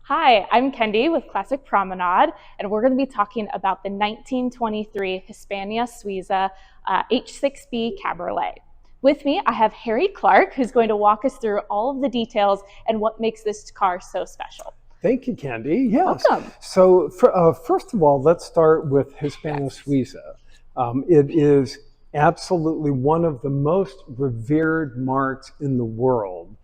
Hi, I'm Kendi with Classic Promenade, and we're going to be talking about the 1923 Hispano Suiza H6B Cabriolet. With me, I have Harry Clark, who's going to walk us through all of the details and what makes this car so special. Thank you, Kendi. Yes. Welcome. So first of all, let's start with Hispano Suiza. It is absolutely one of the most revered marques in the world.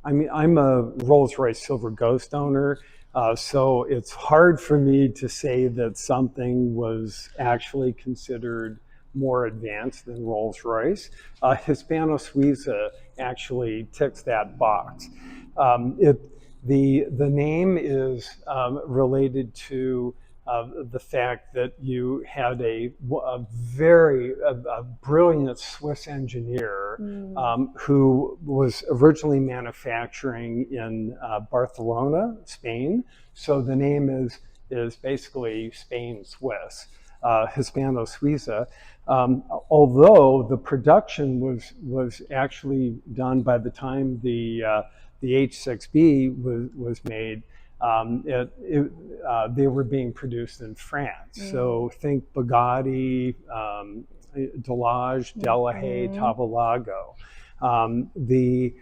I'm a Rolls-Royce Silver Ghost owner, so it's hard for me to say that something was actually considered more advanced than Rolls-Royce. Hispano Suiza actually ticks that box. The name is related to the fact that you had a very brilliant Swiss engineer who was originally manufacturing in Barcelona, Spain. So the name is basically Spain Swiss, Hispano Suiza. Although the production was actually done by the time the H6B was made. They were being produced in France. So think Bugatti, Delage, Delahaye, Tavolago. The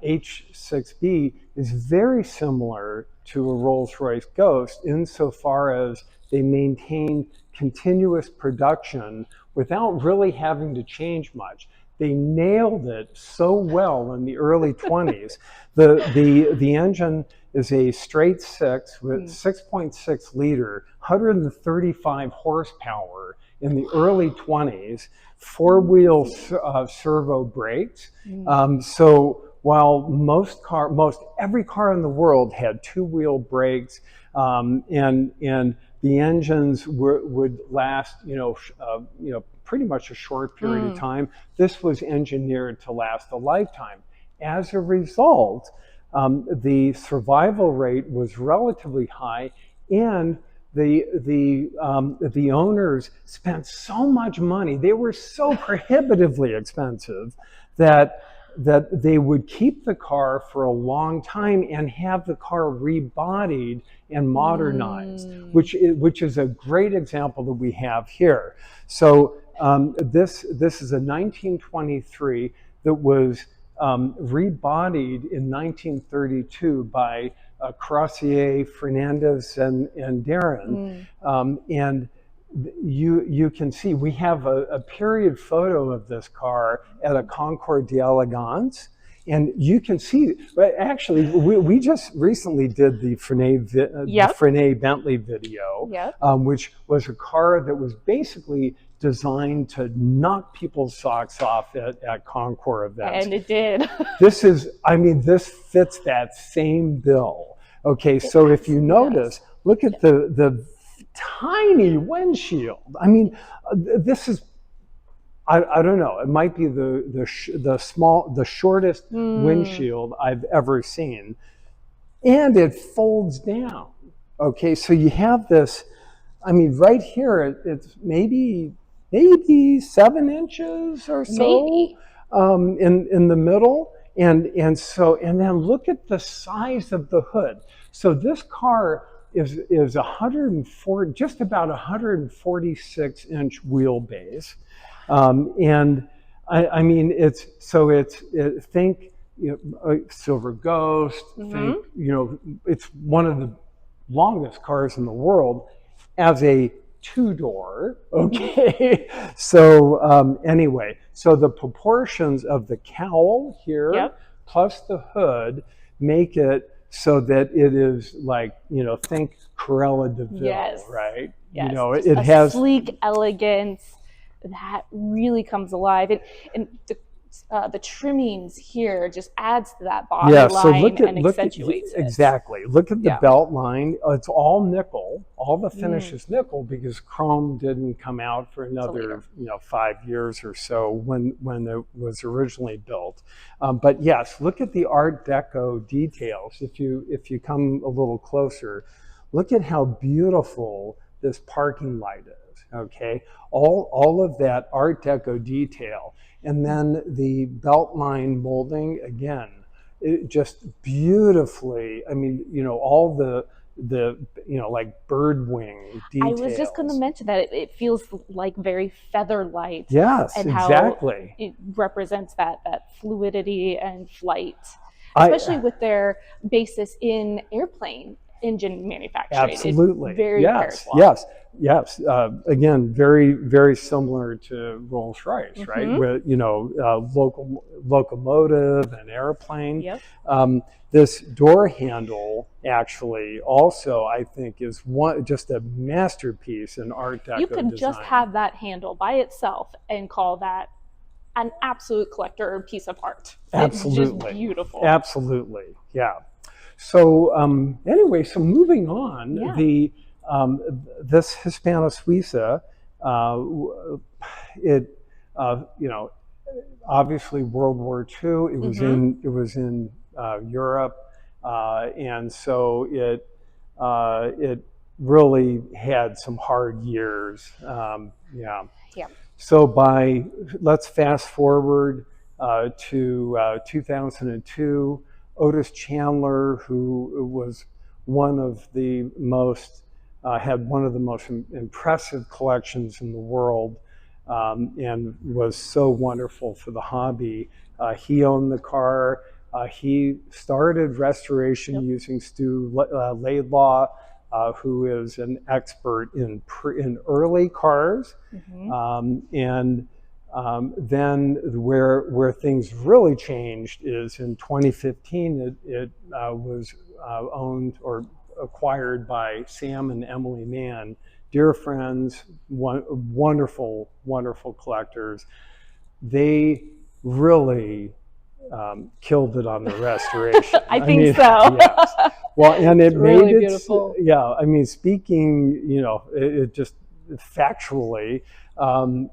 H6B is very similar to a Rolls-Royce Ghost insofar as they maintain continuous production without really having to change much. They nailed it so well in the early 20s. The engine is a straight six with 6.6 liter, 135 horsepower in the early 20s, four-wheel servo brakes. So while most every car in the world had two-wheel brakes, and the engines would last, pretty much a short period of time. This was engineered to last a lifetime. As a result, the survival rate was relatively high, and the owners spent so much money. They were so prohibitively expensive that they would keep the car for a long time and have the car rebodied and modernized, which is a great example that we have here. So this is a 1923 that was rebodied in 1932 by Carrossier, Fernandez, and Darrin. And you can see we have a period photo of this car at a Concours d'Elegance, and you can see. Actually, we just recently did the Frenay Bentley video, which was a car that was basically designed to knock people's socks off at Concours events. And it did. This fits that same bill. Okay, so if you notice, look at the tiny windshield. I mean, this is, I don't know, it might be the shortest windshield I've ever seen. And it folds down. Okay, so you have this, right here, it's maybe 7 inches or so in the middle. And then look at the size of the hood. So this car is 104, just about 146-inch wheelbase, and think Silver Ghost. Think it's one of the longest cars in the world as a two-door. Okay, so anyway, so the proportions of the cowl here plus the hood make it so that it is like, think Cruella de Vil, right? Yes. It has sleek elegance that really comes alive, and the trimmings here just adds to that body line and accentuates it. Exactly. Look at the belt line. It's all nickel. All the finish is nickel because chrome didn't come out for another 5 years or so when it was originally built. But yes, look at the Art Deco details. If you come a little closer, look at how beautiful this parking light is, okay? All of that Art Deco detail. And then the belt line molding, again, it just beautifully, I mean, you know, all the you know, like bird wing details. I was just going to mention that it feels like very feather light. Yes, and exactly. how it represents that fluidity and flight, especially with their basis in airplane engine manufacturing. Absolutely. It very Yes, pairs well. Again, very similar to Rolls-Royce, right? With, you know, locomotive and airplane. Yep. This door handle actually also, I think, is just a masterpiece in Art Deco You could design. just have that handle by itself and call that an absolute collector piece of art. Absolutely. It's just beautiful. Absolutely. Yeah. So anyway, so moving on, this Hispano Suiza, you know, obviously World War II. It was in Europe, and so it really had some hard years. Yeah. So let's fast forward to 2002. Otis Chandler, who was one of the most had one of the most impressive collections in the world, and was so wonderful for the hobby. He owned the car. He started restoration using Stu Laidlaw, who is an expert in early cars. Then where things really changed is in 2015. It was owned or acquired by Sam and Emily Mann, dear friends, wonderful collectors. They really killed it on the restoration. I think so. Yes. Well, and it made really it beautiful. Yeah, I mean, speaking, you know, it just factually,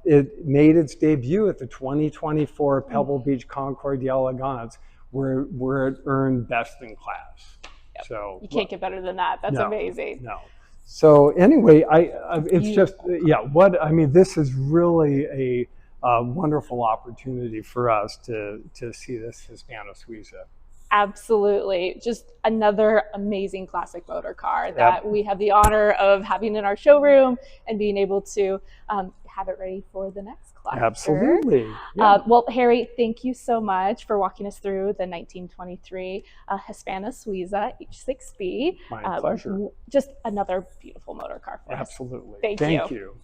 it made its debut at the 2024 Pebble Beach Concours d'Elegance, where it earned best in class. Yep. So you can't get better than that. That's amazing. No. So anyway, it's just, what I mean, this is really a wonderful opportunity for us to see this Hispano Suiza. Absolutely. Just another amazing classic motor car that we have the honor of having in our showroom and being able to have it ready for the next collector. Absolutely. Yeah. Well, Harry, thank you so much for walking us through the 1923 Hispano Suiza H6B. My pleasure. Just another beautiful motor car for us. Absolutely. Thank you.